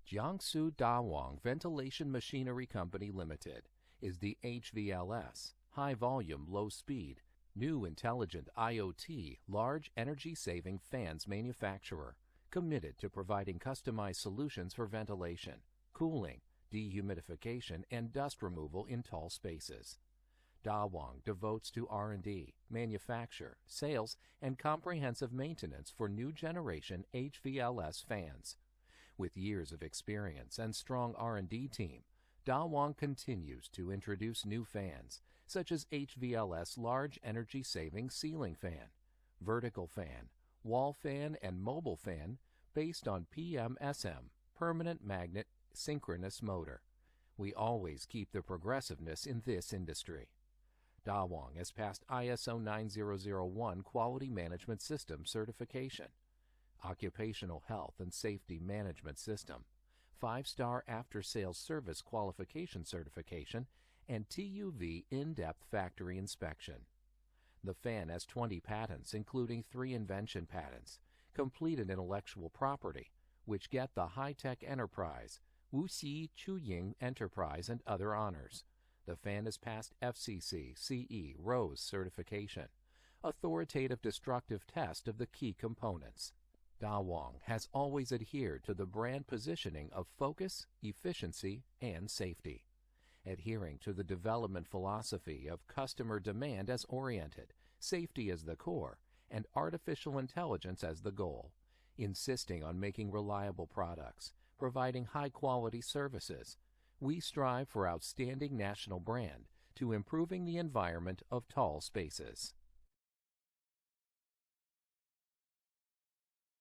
Jiangsu Dawang Ventilation Machinery Company Limited is the HVLS, high volume, low speed, new intelligent IoT large energy-saving fans manufacturer, committed to providing customized solutions for ventilation, cooling, dehumidification, and dust removal in tall spaces. Dawang devotes to R&D, manufacture, sales, and comprehensive maintenance for new generation HVLS fans. With years of experience and strong R&D team, Dawang continues to introduce new fans, such as HVLS large energy-saving ceiling fan, vertical fan, wall fan, and mobile fan based on PMSM, permanent magnet synchronous motor. We always keep the progressiveness in this industry. Dawang has passed ISO 9001 Quality Management System certification, Occupational Health and Safety Management System, 5-star after-sales service qualification certification, and TUV in-depth factory inspection. The fan has 20 patents, including 3 invention patents, completed intellectual property, which get the High-Tech Enterprise, Wuxi Chuying Enterprise, and other honors. The fan has passed FCC CE RoHS certification, authoritative destructive test of the key components. Dawang has always adhered to the brand positioning of focus, efficiency, and safety, adhering to the development philosophy of customer demand as oriented, safety as the core, and artificial intelligence as the goal, insisting on making reliable products, providing high-quality services. We strive for outstanding national brand to improving the environment of tall spaces.